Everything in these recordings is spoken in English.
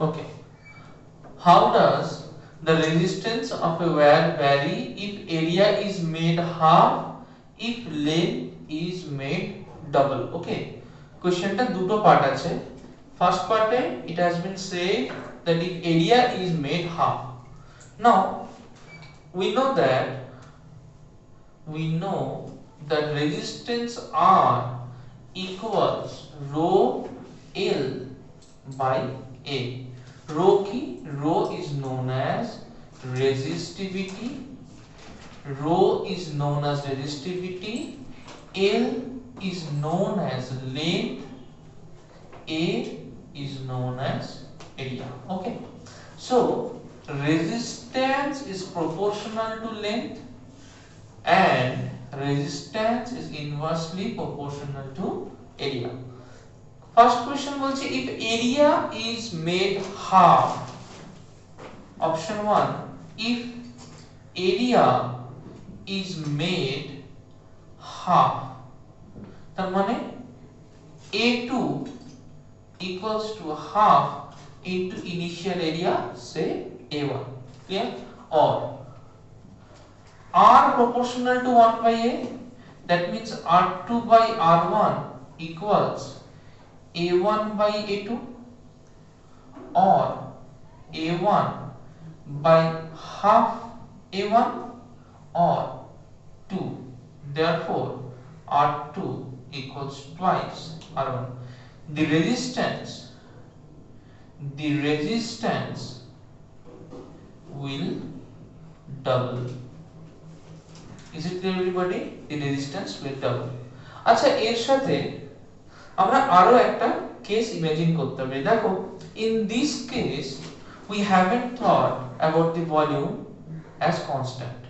Okay. How does the resistance of a wire vary if area is made half, if length is made double? Okay. Question ta duto part ache. First part it has been said that if area is made half. Now we know that resistance R equals rho L by A. Rho is known as resistivity. Rho is known as resistivity. L is known as length. A is known as area. Okay. So resistance is proportional to length and resistance is inversely proportional to area. First question বলছে if area is made half. Option 1, if area is made half, তার মানে A2 equals to half into initial area, say A1. Clear? Or R proportional to 1 by A, that means R2 by R1 equals A1 by A2, or A1 by half A1, or 2. Therefore, R2 equals twice R1. The resistance will double. Is it clear everybody? The resistance will double. আচ্ছা এর সাথে আমরা আরো একটা case imagine করতে পারি। দেখো, in this case we haven't thought about the volume as constant.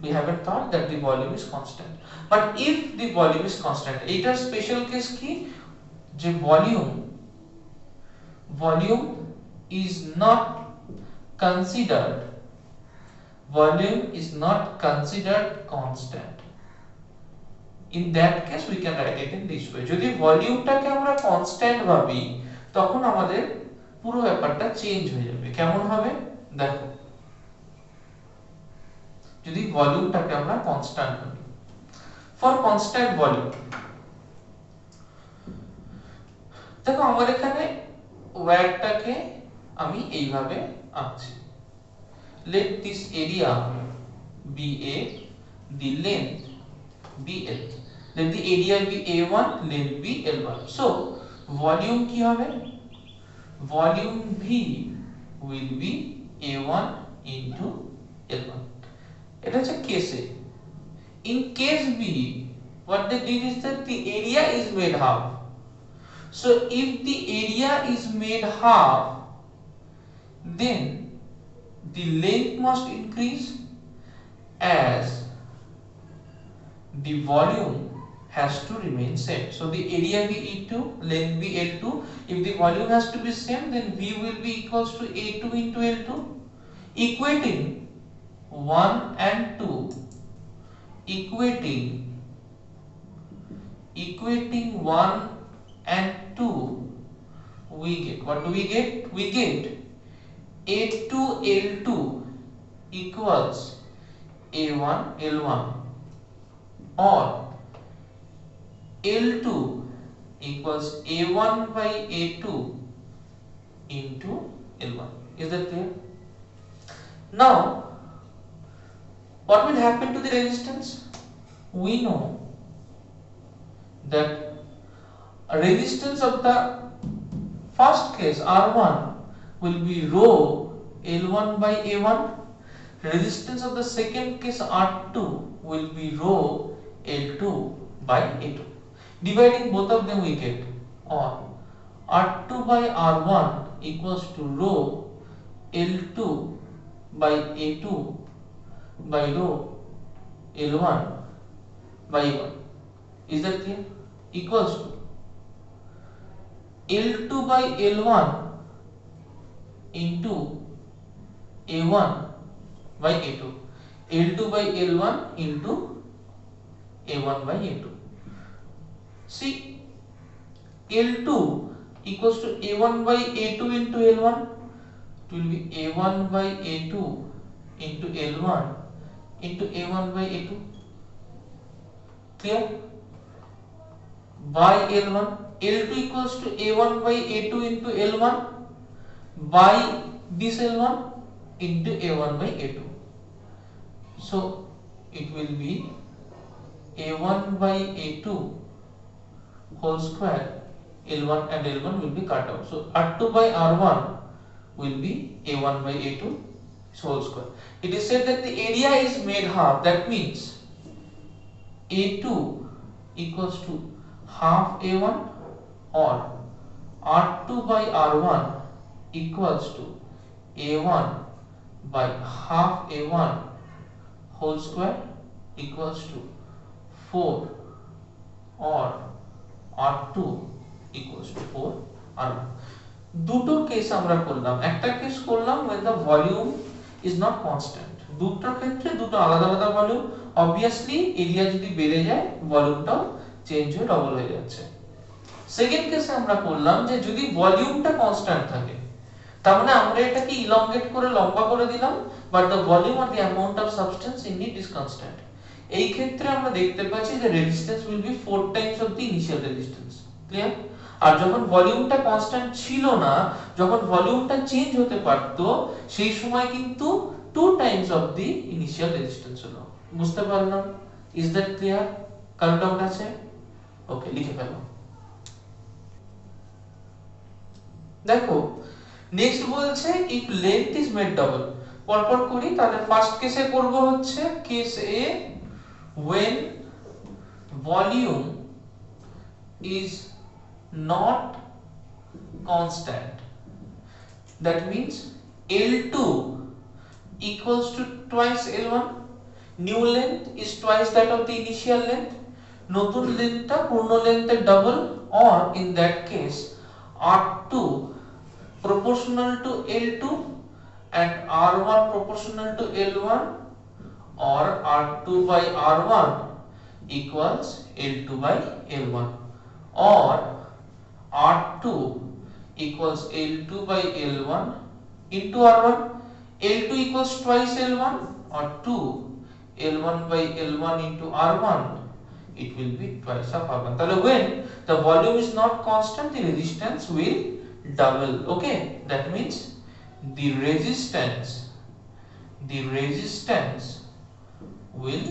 We haven't thought that the volume is constant. But if the volume is constant, এইটার স্পেশাল কেস কি, যে volume is not considered constant. In that case we can write it in this way. যদি ভলিউমটাকে আমরা constant ভাবি তখন আমাদের পুরো ব্যাপারটা চেঞ্জ হয়ে যাবে। কেমন হবে দেখো, যদি ভলিউমটাকে আমরা কনস্ট্যান্ট ভাবি, ফর কনস্ট্যান্ট ভলিউম, দেখো আমার এখানে ওয়্যারটাকে আমি এইভাবে আঁকছি। let this area be A, the length be L. Let the area be A1, length be L1. So volume কি হবে? Volume V will be A1 into L1. এটা হচ্ছে case A. In case B, what they did is that the area is made half. So if the area is made half, then the length must increase as the volume has to remain same. So the area be E2, length be L2. If the volume has to be same, then V will be equals to A2 into L2, equating 1 and 2, equating 1 and 2, we get, what do we get? We get A2 L2 equals A1 L1, or L2 equals A1 by A2 into L1. Is that clear? Now, what will happen to the resistance? We know that resistance of the first case R1 will be rho L1 by A1. Resistance of the second case R2 will be rho L2 by A2. Dividing both of them we get, or R2 by R1 equals to rho L2 by A2 by rho L1 by A1. Is that clear? Equals to L2 by L1 into A1 by A2. L2 by L1 into A1 by A2. See, L2 equals to A1 by A2 into L1. It will be A1 by A2 into L1 into A1 by A2. Clear? By L1. L2 equals to A1 by A2 into L1 by this L1 into A1 by A2. So it will be A1 by A2 whole square. L1 and L1 will be cut out. So R2 by R1 will be A1 by A2 whole square. It is said that the area is made half. That means A2 equals to half A1 or R2 by R1 equals to A1 by half A1 whole square equals to 4 or R2 equals to 4 R1. দুটো case আমরা করলাম, একটা case করলাম when the volume is not constant, দুটোর ক্ষেত্রে দুটো আলাদা আলাদা ভলিউম, obviously এরিয়া যদি বেড়ে যায় ভলিউমটাও চেঞ্জ হয়ে ডবল হয়ে যাচ্ছে। সেকেন্ড কেসে আমরা করলাম যে যদি ভলিউমটা কনস্ট্যান্ট থাকে তার মানে আমরা এটাকে ইলংগেট করে লম্বা করে দিলাম, but the volume or the amount of substance in it is constant. এই ক্ষেত্রে আমরা দেখতে পাচ্ছি যে resistance will be 4 times of the initial resistance. Clear? আর যখন ভলিউমটা কনস্ট্যান্ট ছিল না, যখন ভলিউমটা চেঞ্জ হতে পারতো, সেই সময় কিন্তু 2 Times of the initial resistance হলো। বুঝতে পারলাম? Is that clear? কারো ডাউট আছে? ওকে, লিখে ফেলো। দেখো নেক্সট বলছে if length is made double. পরপর করি, তাহলে ফার্স্ট কেসে করব হচ্ছে case A, when volume is not constant, that means L2 equals to twice L1, new length is twice that of the initial length, নতুন লেন্থটা পূর্ণ লেন্থের double, or in that case R2 proportional to L2 and R1 proportional to L1, or R2 by R1 equals L2 by L1, or R2 equals L2 by L1 into R1. L2 equals twice L1 or 2 L1 by L1 into R1, it will be twice of R1. তাহলে when the volume is not constant, the resistance will double. Okay, that means the resistance will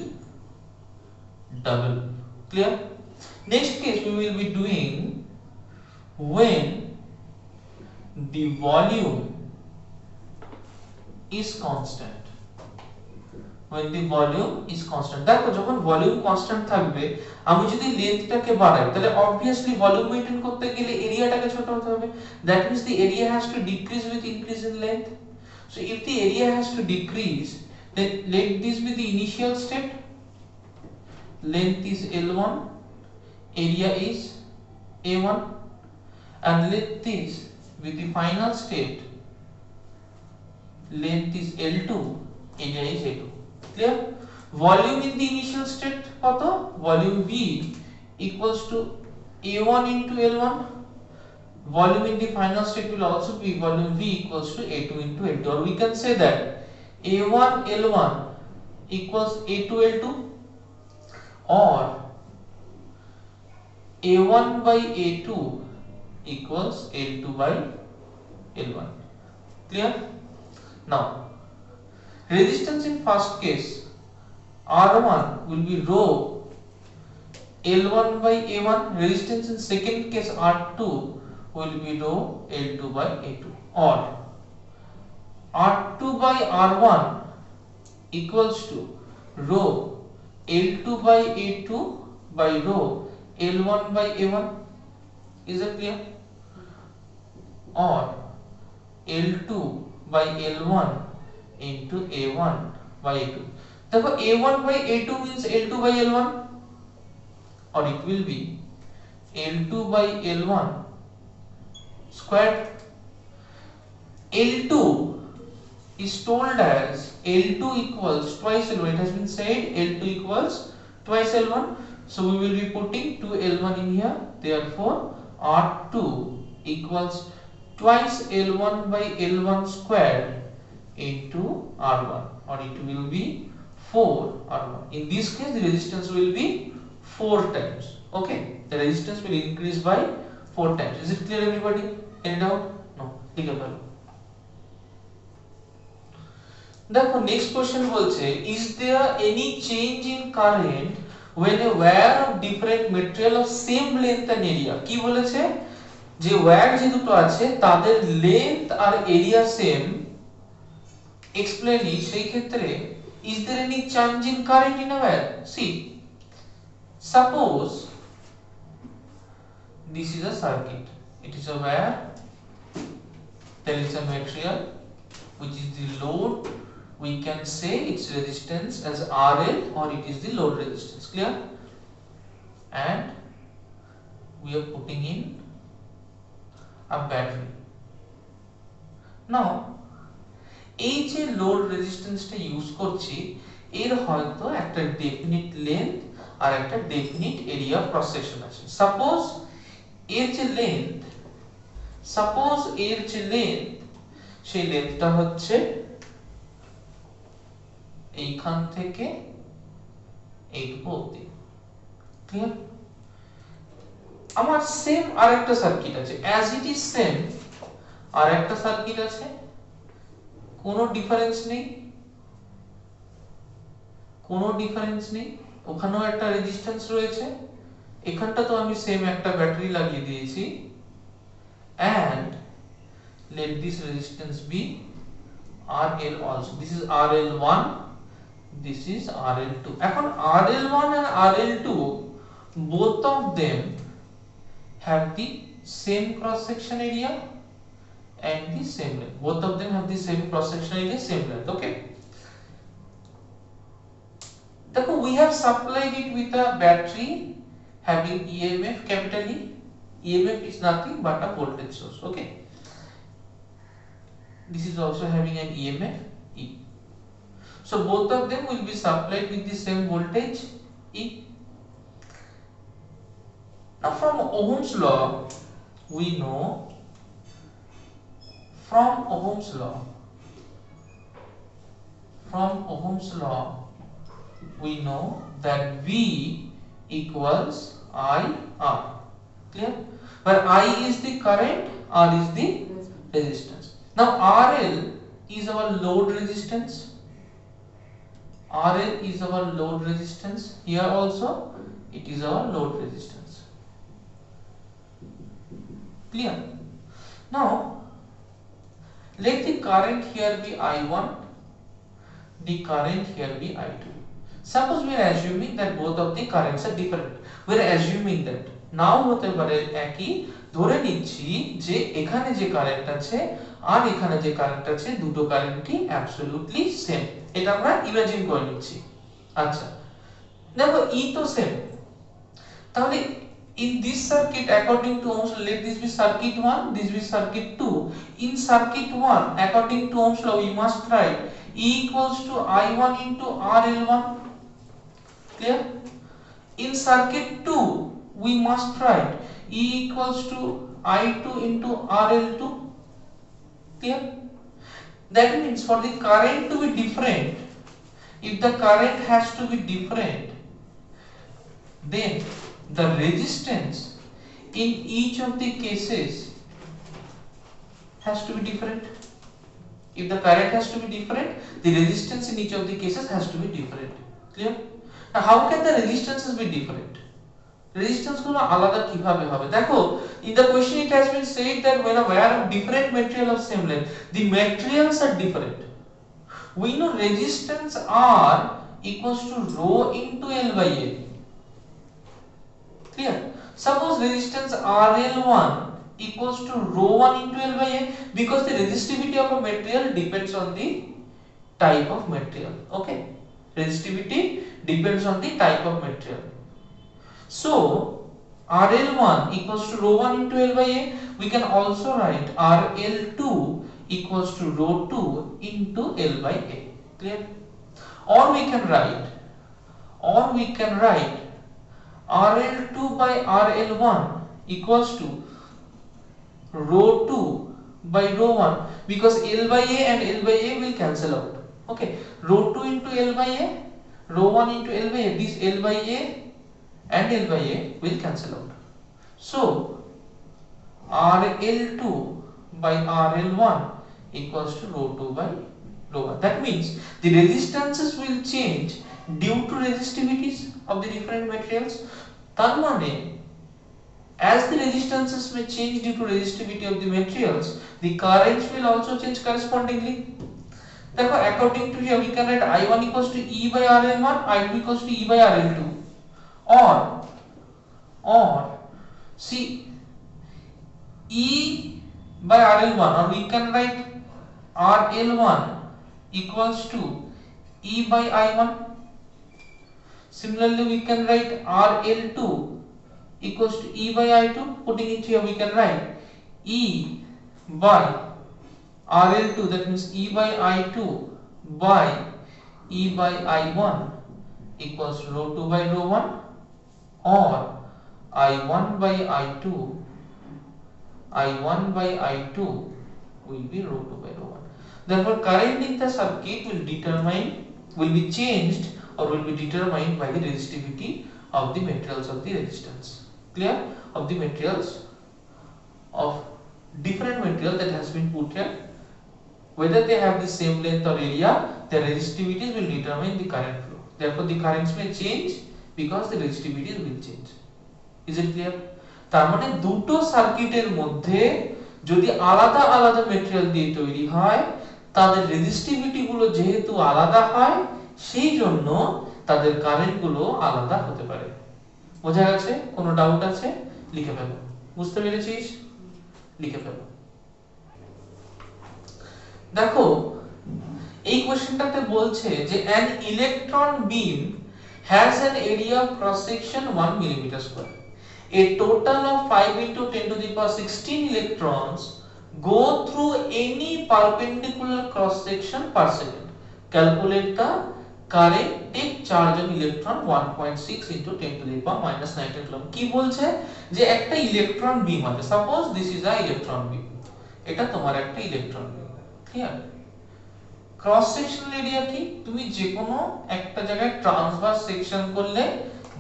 double. Clear? Next case we will be doing when the volume is constant. When the volume is constant, দেখো যখন volume constant থাকবে, আমি যদি লেন্থটাকে বাড়াই তাহলে obviously volume maintain করতে গেলে এরিয়াটাকে ছোট হতে হবে। that means the area has to decrease with increase in length. So if the area has to decrease, then let this be the initial state. Length is L1, area is A1, and let this be the final state. Length is L2, area is A2. Clear? Volume in the initial state কত? Volume V equals to A1 into L1. Volume in the final state will also be volume V equals to A2 into L2, or we can say that A1 L1 equals A2 L2, or A1 by A2 equals L2 by L1. Clear? Now resistance in first case R1 will be rho L1 by A1. Resistance in second case R2 will be rho L2 by A2, or R2 by R1 equals to rho L2 by A2 by rho L1 by A1. Is that clear? Or L2 by L1 into A1 by A2. Therefore A1 by A2 means L2 by L1, or it will be L2 by L1 squared. L2 is told as L2 equals twice L1. It has been said L2 equals twice L1, so we will be putting 2 L1 in here. Therefore R2 equals twice L1 by L1 square into R1, or it will be 4 R1. In this case the resistance will be 4 times. Okay, the resistance will increase by 4 times. Is it clear everybody? Any doubt? No. ठीक है भाई। देखो next question बोलছে is there any change in current when a wire of different material of same length and area? কি বলেছে যে wire যে দুটো আছে তাদের লেন্থ আর এরিয়া সেম, এক্সপ্লেইন ইট। সেই ক্ষেত্রে is there any change in current in a wire? See, suppose this is a circuit, it is a wire, there is a material which is the load, we can say its resistance as RL, or it is the load resistance. Clear? And we are putting in a battery. Now এই যে load রেজিস্ট্যান্সটা use করছি এর হয়তো একটা definite length আর একটা definite area of cross section আছে। Suppose এর যে লেন্থ সেই লেন্থটা হচ্ছে এইখান থেকে এইটুকু অবধি। ক্লিয়ার? আমার সেম আরেকটা সার্কিট আছে, অ্যাজ ইট ইজ সেম আরেকটা সার্কিট আছে, কোনো ডিফারেন্স নেই, ওখানেও একটা রেজিস্ট্যান্স রয়েছে, এখানটা তো আমি সেম একটা ব্যাটারি লাগিয়ে দিয়েছি, and let this resistance be RL also. This is RL1, this is RL2. এখন RL1 and RL2 both of them have the same cross section area and the same length. Both of them have the same cross section area, same length. Okay, देखो we have supplied it with a battery having EMF, capital E. EMF is nothing but a voltage source. Okay, this is also having an EMF E, so both of them will be supplied with the same voltage E. Now from Ohm's law we know, from Ohm's law we know that V equals IR. Clear? Where I is the current, R is the resistance. Now RL is our load resistance. Here also it is our load resistance. Clear? Now let the current here be I1, the current here be I2. Suppose we are assuming that both of the currents are different. We are assuming that নাও হতে পারে একই, ধরে নিচ্ছি যে এখানে যে current আছে আর এখানে যে কারেন্ট আছে দুটো কারেন্টই অ্যাবসলিউটলি সেম, এটা আমরা ইমাজিন করে নিচ্ছি। আচ্ছা দেখো ই তো সেম, তাহলে in this circuit according to Ohm's law, let this be circuit 1, this be circuit 2. In circuit 1 according to Ohm's law we must write E equals to I1 into RL1. Clear? In circuit 2 we must write E equals to I2 into RL2. Clear? That means for the current to be different, if the current has to be different, then the resistance in each of the cases has to be different. If the current has to be different, the resistance in each of the cases has to be different. Clear? Now how can the resistances be different? Resistance গুলো আলাদা কিভাবে হবে? দেখো in the question it has been said that when a wire of different material of same length, the materials are different. We know resistance R equals to rho into L by A. Clear? Suppose resistance RL1 equals to rho 1 into L by A, because the resistivity of a material depends on the type of material. Okay, resistivity depends on the type of material. So RL1 equals to rho 1 into L by A. We can also write RL2 equals to rho 2 into L by A. Clear? Or we can write RL2 by RL1 equals to rho 2 by rho 1, because L by A and L by A will cancel out. Okay, rho 2 into L by A, rho 1 into L by A, this L by A and L by A will cancel out. So RL2 by RL1 equals to rho 2 by rho 1. That means the resistances will change due to resistivities of the different materials. তার মানে as the resistances may change due to resistivity of the materials, the currents will also change correspondingly. Therefore, according to here, we can write I1 equals to E by RL1, I2 equals to E by RL2, or see E by RL1, or we can write RL1 equals to E by I1. Similarly, we can write RL2 equals to E by I2. Putting it here, we can write E by RL2, that means E by I2 by E by I1 equals rho 2 by rho 1, or I1 by I2 will be rho 2 by rho 1. Therefore, current in the circuit will be changed or will be determined by the resistivity of the materials of the resistance. Clear? Of the materials of different material that has been put here, whether they have the same length or area, their resistivities will determine the current flow. Therefore, the currents may change because the resistivities will change. Is it clear? তার মানে দুটো সার্কিটের মধ্যে যদি আলাদা আলাদা material দিয়ে তৈরি হয়, তাদের রেজিস্টিভিটি গুলো যেহেতু আলাদা হয়, সেই জন্য তাদের কারেন্ট গুলো আলাদা হতে পারে। বোঝা গেছে? কোনো ডাউট আছে? লিখে ফেলো। বুঝতে পেরেছিস? লিখে ফেলো। দেখো, এই কোশ্চেনটাতে বলছে যে an electron beam has an area of cross section 1 millimeter square. A total of 5 into 10 to the power 16 electrons go through any perpendicular cross section per second. Calculate the current take charge of electron 1.6 into 10 to the power minus 19 coulomb. কি বলছে যে একটা electron beam আছে, suppose this is a electron beam, এটা তোমার একটা electron beam. Clear? Cross sectional area কি? তুমি যে কোনো একটা জায়গায় ট্রান্সভার্স সেকশন করলে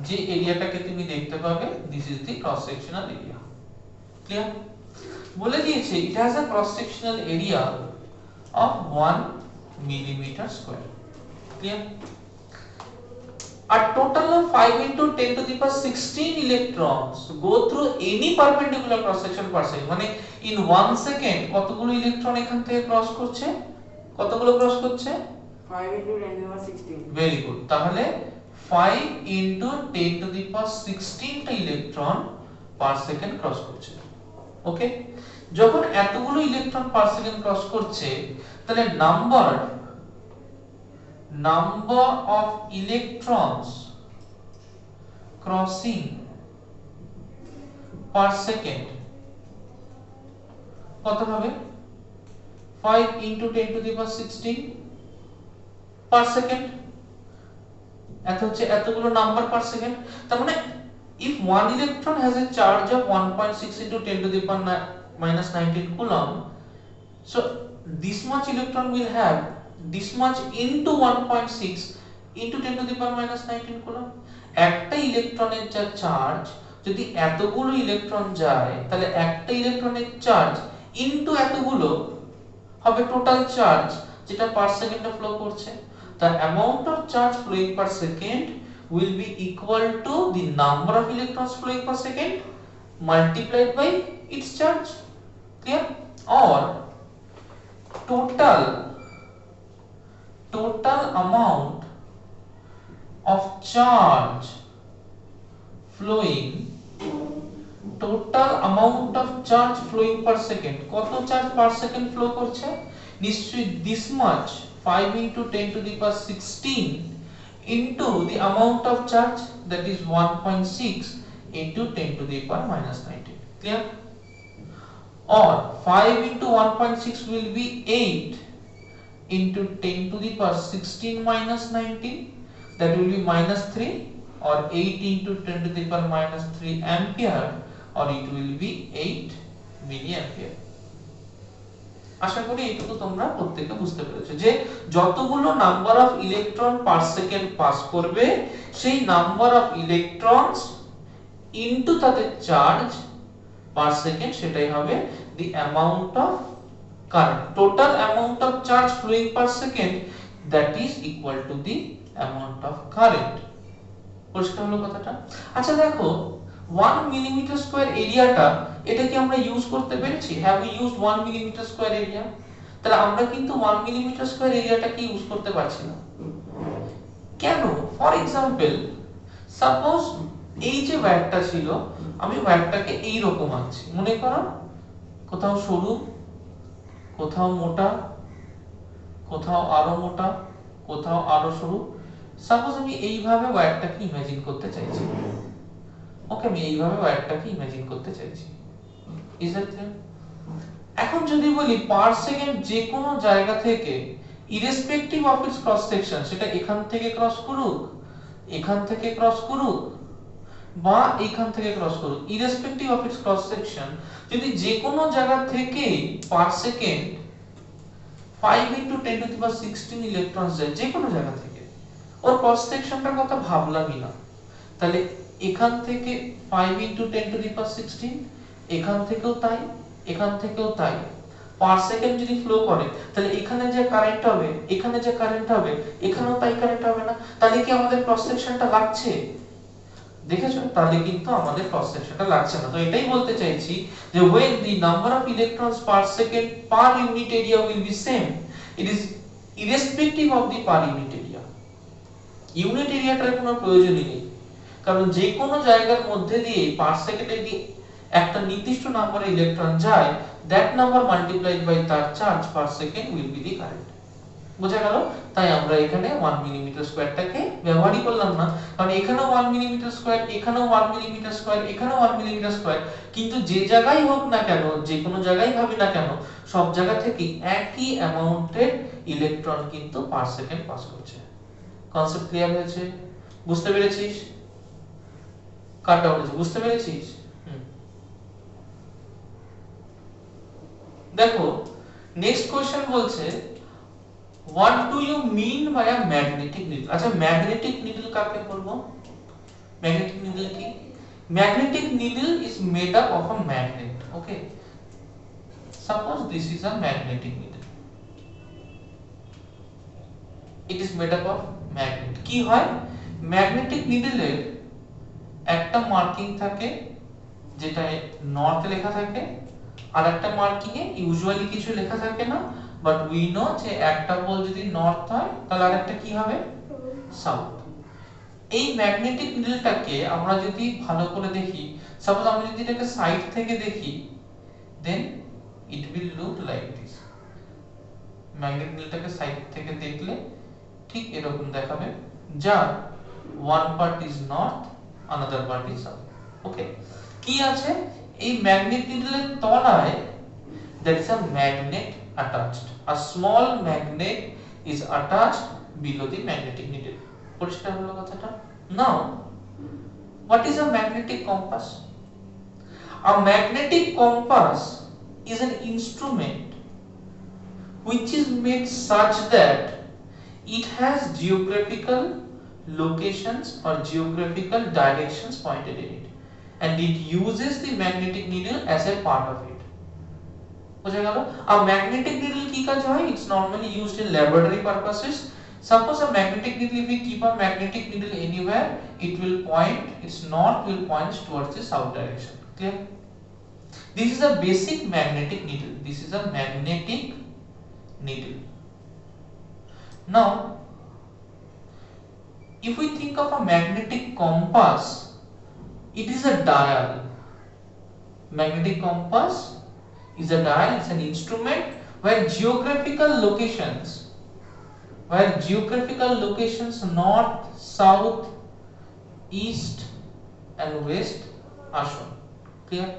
যে এরিয়াটাকে তুমি দেখতে পাবে, this is the cross sectional area. Clear? বলে দিয়েছে it has a cross sectional area of 1 millimeter square. Clear? A total of 5 into 10 to the power 16 electrons go through any perpendicular cross section per second. মানে in 1 second কতগুলো electron এখান থেকে cross করছে? কতগুলো cross করছে? 5 into 10 to the power 16. Very good. তাহলে 5 into 10 to the power 16 টা electron per second cross করছে। ওকে? যখন এতগুলো ইলেকট্রন পার সেকেন্ড ক্রস করছে, তাহলে number of electrons crossing per second কত হবে? 5 into 10 to the power 16 per second। এত হচ্ছে এতগুলো নাম্বার পার সেকেন্ড। তার মানে if one electron has a charge of 1.6 into 10 to the power minus 19 coulomb, so this much electron will have this much into 1.6 into 10 to the power minus 19 coulomb. একটা ইলেকট্রনের যা charge, যদি এতগুলো electron যায়, তাহলে একটা ইলেকট্রনের চার্জ ইনটু এতগুলো হবে টোটাল চার্জ যেটা পার সেকেন্ডে ফ্লো করছে। The amount of charge flowing per second will be equal to the number of electrons flowing per second multiplied by its charge. Clear? Or total amount of charge flowing per second, কত charge per second flow করছে? নিশ্চয়ই this much 5 into 10 to the power 16 into the amount of charge, that is 1.6 into 10 to the power minus 19. Clear? Or 5 into 1.6 will be 8 into 10 to the power 16 minus 19, that will be minus 3, or 8 into 10 to the power minus 3 ampere, or it will be 8 milli ampere. আশা করি এইটুকু তোমরা প্রত্যেকে বুঝতে পেরেছো যে যতগুলো number of electron per second pass করবে সেই নাম্বার অফ ইলেকট্রনস ইনটু তাদের চার্জ পার সেকেন্ড, সেটাই হবে the amount of current, total amount of charge flowing per second, that is equal to the amount of current. পরিষ্কার হলো কথাটা? আচ্ছা দেখো 1 মিলিমিটার স্কয়ার এরিয়াটা, এটা কি আমরা ইউজ করতে পেরেছি? Have we used 1 millimetre square area? তাহলে আমরা কিন্তু 1 মিলিমিটার স্কয়ার এরিয়াটাকে ইউজ করতে পারছি না। কেন? ফর এক্সাম্পল, সাপোজ এই যে ওয়্যারটা ছিল, আমি ওয়্যারটাকে এই রকম আঁকছি। মনে করো কোথাও সরু, কোথাও মোটা, কোথাও আরো মোটা, কোথাও আরো সরু। সাপোজ আমি এইভাবে ওয়্যারটাকে ইমাজিন করতে চাইছি। ওকে, আমি এইভাবে ওয়্যারটাকে ইমাজিন করতে চাইছি। Is that clear? এখন যদি বলি পার সেকেন্ড যে কোনো জায়গা থেকে irrespective of its cross section, সেটা এখান থেকে ক্রস করুক, এখান থেকে ক্রস করুক বা এখান থেকে ক্রস করুক, irrespective of its cross section, যদি যে কোনো জায়গা থেকে পার সেকেন্ড 5 × 10⁻16 ইলেকট্রন যায়, যে কোনো জায়গা থেকে, ওর ক্রস সেকশনটার কথা ভাবলামই না। তাহলে এখান থেকে 5 × 10⁻16, এখান থেকেও তাই, এখান থেকেও তাই, পার সেকেন্ড যদি ফ্লো করে, তাহলে এখানে যে কারেন্ট হবে, এখানে যে কারেন্ট হবে, এখানেও তাই কারেন্ট হবে না? তাহলে কি আমাদের ক্রস সেকশনটা লাগছে? দেখেছো? তাহলে কিন্তু আমাদের ক্রস সেকশনটা লাগছে না। তো এটাই বলতে চাইছি যে when the number of electrons per second per unit area will be same, it is irrespective of the per unit area. Unit এরিয়াটার কোনো প্রয়োজনই নেই, কারণ যে কোনো জায়গার মধ্যে দিয়ে পার সেকেন্ডে যদি একটা নির্দিষ্ট নম্বরের ইলেকট্রন যায়, that number multiplied by তার charge per second will be the current. বোঝা গেল? তাই আমরা এখানে 1 মিলিমিটার স্কয়ারটাকে ব্যবহারই করলাম না, কারণ এখানেও 1 মিলিমিটার স্কয়ার, এখানেও 1 মিলিমিটার স্কয়ার, এখানেও 1 মিলিমিটার স্কয়ার, কিন্তু যে জায়গায় হোক না কেন, যে কোনো জায়গায় ভাবি না কেন, সব জায়গা থেকে একই অ্যামাউন্টের ইলেকট্রন কিন্তু পার সেকেন্ড পাস করছে। কনসেপ্ট ক্লিয়ার হয়েছে? বুঝতে পেরেছিস? কাট আউট হয়েছে, বুঝতে পেরেছিস? দেখো নেক্সট কোশ্চেন বলছে what do you mean by a magnetic needle? আচ্ছা ম্যাগনেটিক নিডল কাকে বলবো? ম্যাগনেটিক নিডল কি? Magnetic needle is made up of a magnet. Okay, suppose this is a magnetic needle, it is made up of magnet. কি হয়? Magnetic নিডলের একটা marking থাকে যেটা north লেখা থাকে, আর একটা মার্কিং এ ইউজুয়ালি কিছু লেখা থাকে না, বাট উই নো যে একটা পোল যদি নর্থ হয় তাহলে আরেকটা কি হবে? সাউথ। এই ম্যাগনেটিক নিডলটাকে আমরা যদি ভালো করে দেখি, সাপোজ আমরা যদি এটাকে সাইড থেকে দেখি, then it will look like this. Magnetic নিডলটাকে সাইড থেকে দেখলে ঠিক এরকম দেখাবে, যার one part is north, another part is south. Okay, কি আছে এই ম্যাগনেটিক নিডলের তলায়? there is a magnet attached, a small magnet is attached below the magnetic needle. পরিষ্কার হলো কথাটা? Now what is a magnetic compass? A magnetic compass is an instrument which is made such that it has geographical locations or geographical directions pointed in it, and it uses the magnetic needle as a part of it. বুঝা গেল? A magnetic needle কি কাজ হয়? It's normally used in laboratory purposes. Suppose a magnetic needle, if we keep a magnetic needle anywhere, it will point, its north will point towards the south direction. Clear? This is a basic magnetic needle. This is a magnetic needle. Now, if we think of a magnetic compass, it is a dial. Magnetic compass is a dial, it's an instrument where geographical locations north, south, east and west are shown. Clear?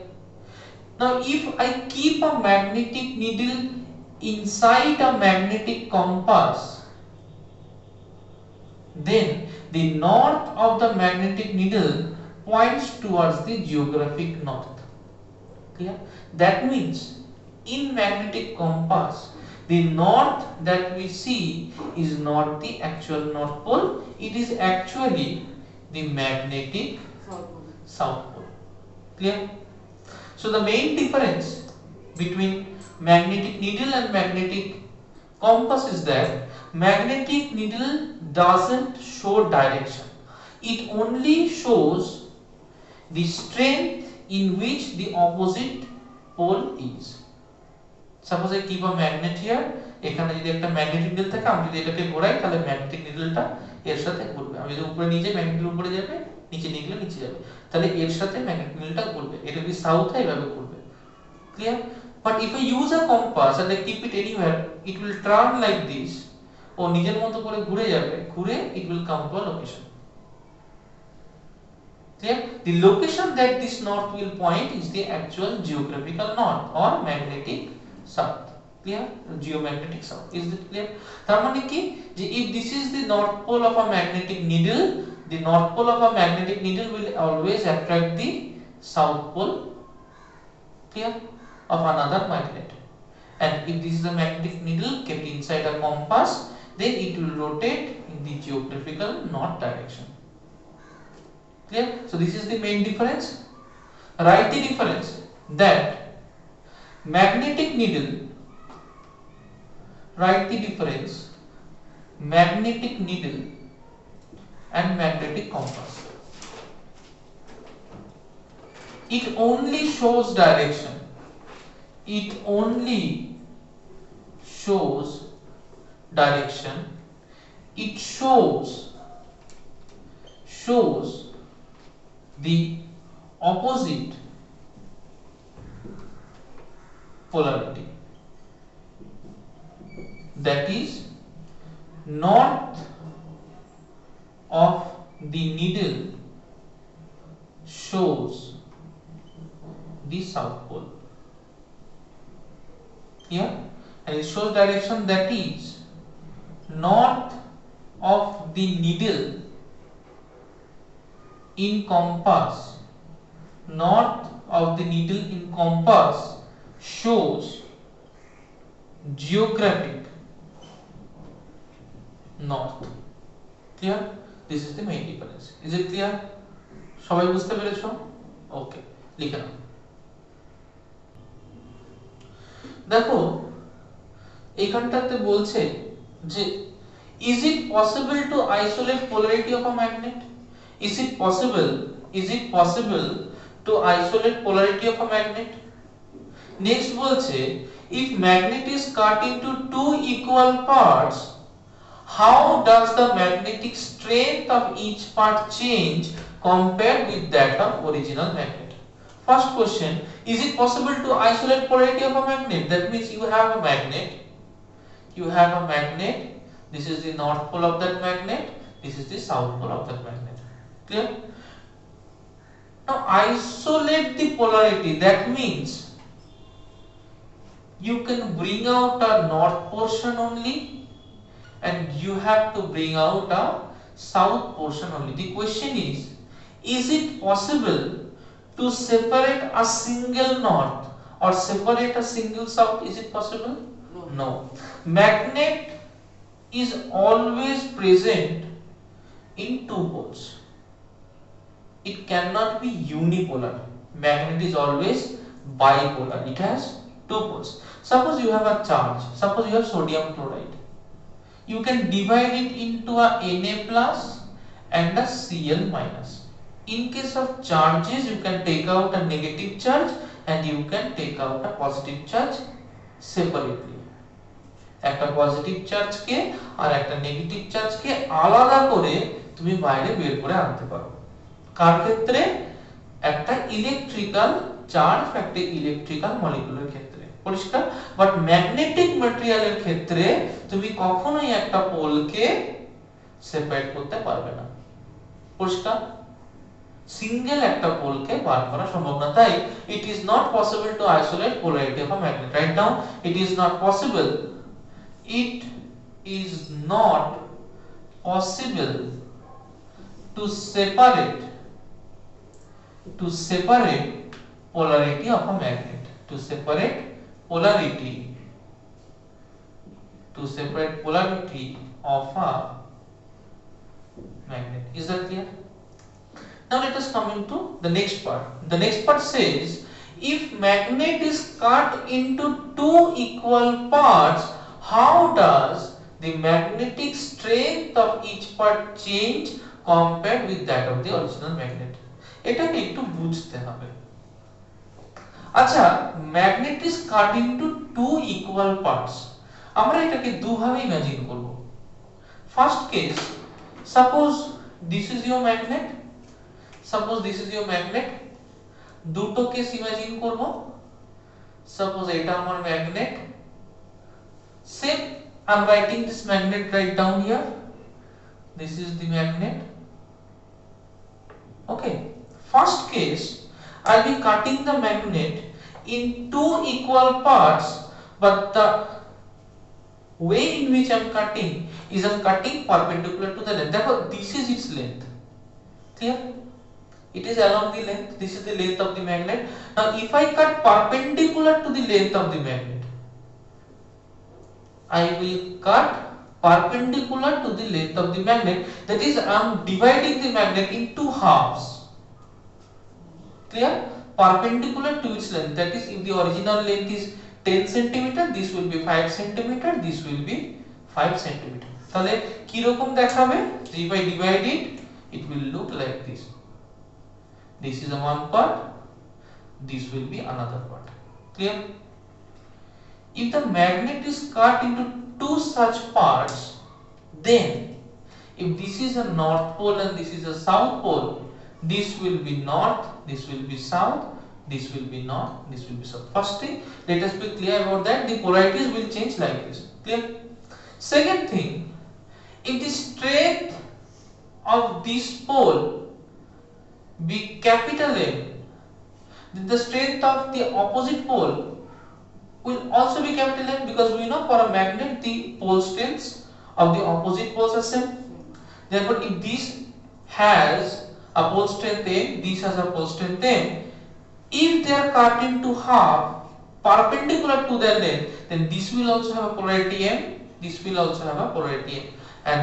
Now if I keep a magnetic needle inside a magnetic compass, then the north of the magnetic needle points towards the geographic north. Clear? That means in magnetic compass, the north that we see is not the actual north pole, it is actually the magnetic south pole. Clear? So the main difference between magnetic needle and magnetic compass is that magnetic needle doesn't show direction. It only shows the strength in which the opposite pole is. Suppose I keep a magnet here, এখানে যদি একটা magnetic needle থাকে, আমি যদি এটাকে ঘোরাই তাহলে magnetic নিডলটা এর সাথে ঘুরবে। আমি যদি উপরে নিয়ে যাই ম্যাগনেটিক উপরে যাবে, নিচে নিয়ে গেলে নিচে যাবে, তাহলে এর সাথে ম্যাগনেটিক নিডলটা ঘুরবে। এটা যদি সাউথ হয় এভাবে ঘুরবে। Clear? But if I use a compass and I keep it anywhere, it will turn like this, ও নিজের মতো করে ঘুরে যাবে, ঘুরে it will come to a location. Clear? The location that this north will point is the actual geographical north or magnetic south. Clear? Geomagnetic south. Is it clear? তার মানে কি যে if this is the north pole of a magnetic needle, the north pole of a magnetic needle will always attract the south pole, clear, of another magnet. And if this is a magnetic needle kept inside a compass, then it will rotate in the geographical north direction. Clear? So this is the main difference. Write the difference that magnetic needle, write the difference magnetic needle and magnetic compass. It only shows direction. It only shows direction. It shows the opposite polarity, that is north of the needle shows the south pole. Here, and it shows direction, that is north of the needle in compass, north of the needle in compass shows geographic north. Clear? This is the main difference. Is it clear? সবাই বুঝতে পেরেছো? ওকে, লিখে নাও। দেখো এইখানটাতে বলছে যে is it possible to isolate polarity of a magnet? Is it possible to isolate polarity of a magnet? Next বলছে if magnet is cut into two equal parts, how does the magnetic strength of each part change compared with that of original magnet? First question, is it possible to isolate polarity of a magnet? That means you have a magnet, this is the north pole of that magnet, this is the south pole of that magnet. Clear? Now isolate the polarity, that means you can bring out a north portion only and you have to bring out a south portion only. The question is it possible to separate a single north or separate a single south? Is it possible? No. Magnet is always present in two poles. It cannot be unipolar. Magnet is always bipolar. It has two poles. Suppose you have a charge, suppose you have sodium chloride. You can divide it into a Na plus and a Cl minus. In case of charges, you can take out a negative charge and you can take out a positive charge separately. একটা positive চার্জকে আর একটা negative চার্জকে আলাদা করে তুমি বাইরে বের করে আনতে পারো। কার ক্ষেত্রে? একটা ইলেকট্রিক্যাল চার্জ, একটা ইলেকট্রিক্যাল মলিকিউলের ক্ষেত্রে। পরিষ্কার? বাট ম্যাগনেটিক ম্যাটেরিয়ালের ক্ষেত্রে তুমি কখনোই একটা পোলকে সেপারেট করতে পারবে না। পরিষ্কার? সিঙ্গেল একটা পোলকে বার করা সম্ভব না। তাই it is not possible to isolate polarity of a magnet. Write down, it is not possible. It is not possible to separate polarity of a magnet. To separate polarity of a magnet. Is that clear? Now let us come into the next part. The next part says, if magnet is cut into two equal parts, how does the magnetic strength of each part change compared with that of the original magnet? এটাকে একটু বুঝতে হবে। আচ্ছা, magnet is cut into two equal parts. আমরা এটাকে দুভাবে imagine করব। First case, suppose this is your magnet. দুটো case imagine করব। সাপোজ এটা আমার magnet, same I'm writing this magnet right down here. This is the magnet. Okay, first case I'll be cutting the magnet in two equal parts, but the way in which I'm cutting is I'm cutting perpendicular to the length. Therefore this is its length. Clear? It is along the length. This is the length of the magnet. Now if I cut perpendicular to the length of the magnet, I will cut perpendicular to the length of the magnet. That is, I am dividing the magnet in two halves. Clear? Perpendicular to its length. That is, if the original length is 10 cm, this will be 5 cm, this will be 5 cm. তাহলে কি রকম দেখাবে? If I divide it, it will look like this. This is a one part, this will be another part. Clear? If the magnet is cut into two such parts, then if this is a north pole and this is a south pole, this will be north, this will be south, this will be north, this will be south. First thing, let us be clear about that. The polarities will change like this. Clear? Second thing, if the strength of this pole be capital M, then the strength of the opposite pole will also be capital M, because we know for a magnet the pole strengths of the opposite poles are same. Therefore, if this has a pole strength M, this has a pole strength M, if they are cut into half perpendicular to their length, then this will also have a polarity M, this will also have a polarity M, and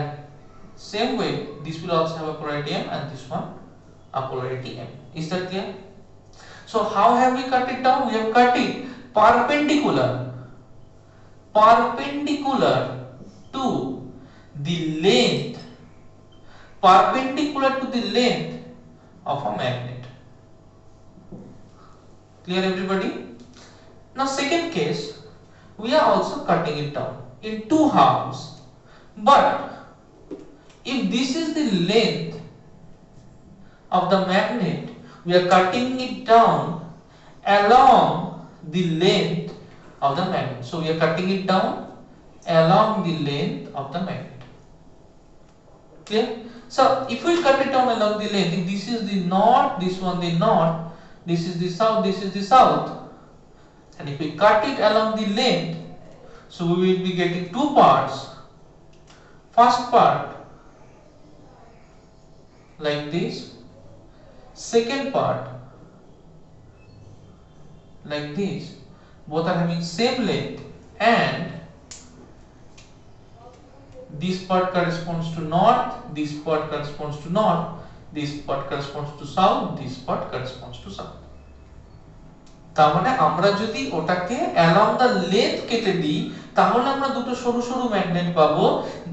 same way this will also have a polarity M, and this one a polarity M. Is that clear? So how have we cut it down? We have cut it perpendicular to the length of a magnet. Clear, everybody? Now second case, we are also cutting it down in two halves, but if this is the length of the magnet, we are cutting it down along the length of the magnet. So we are cutting it down along the length of the magnet. Clear? So if we cut it down along the length, if this is the north, this one the north, this is the south, this is the south, and if we cut it along the length, so we will be getting two parts. First part like this, second part like this. Both are having same length, and this part corresponds to north, this part corresponds to north, this part corresponds to south, this part corresponds to south. তার মানে আমরা যদি ওটাকে along the length কেটে দিই, তাহলে আমরা দুটো সরু সরু ম্যাগনেট পাবো,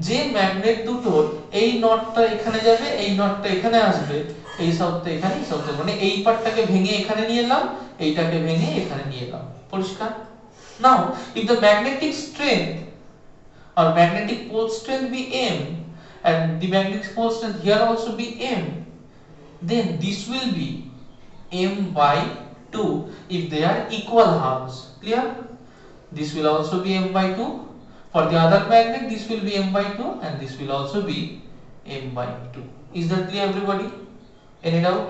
যে ম্যাগনেট দুটোর এই নটটা এখানে যাবে, এই নটটা এখানে আসবে, এই সাউথটা এখানে, এই সাউথটা, মানে এই পার্টটাকে ভেঙে এখানে নিয়ে এলাম, এইটাকে ভেঙে এখানে নিয়ে এলাম। পরিষ্কার? Now, if the magnetic strength or magnetic pole strength be M, and the magnetic pole strength here also be M, then this will be M by 2 if they are equal halves. Clear? This will also be M by 2. For the other magnet, this will be M by 2, and this will also be M by 2. Is that clear, everybody? Any doubt?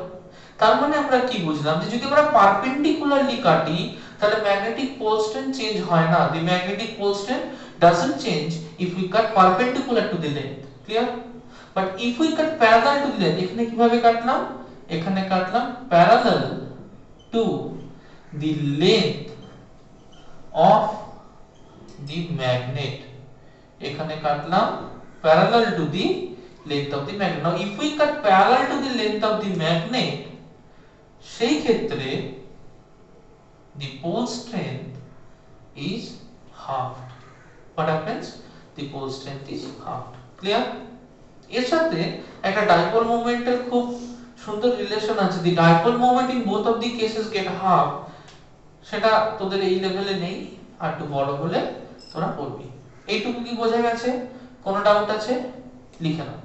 তার মানে আমরা কি বুঝলাম, যে যদি আমরা perpendicularly কাটি, তাহলে ম্যাগনেটিক পোল স্ট্রেংথ চেঞ্জ হয় না। The magnetic pole strength doesn't change if we cut perpendicular to the length. Clear? But if we cut parallel to the length, এখানে কিভাবে কাটলাম? এখানে কাটলাম parallel to the length of the magnet, এখানে কাটলাম parallel to the length of the magnet. Now if we cut parallel to the length of the magnet, সেই ক্ষেত্রে the pole strength is halved. What happens? The pole strength is halved. Clear? এর সাথে একটা dipole মোমেন্টের খুব সুন্দর relation আছে। the dipole moment in both of the cases get halved. সেটা তোদের এই লেভেলে নেই, আর একটু বড় হলে তোরা পড়বি। এইটুকু কি বোঝা গেছে? কোনো ডাউট আছে? লিখে নাও।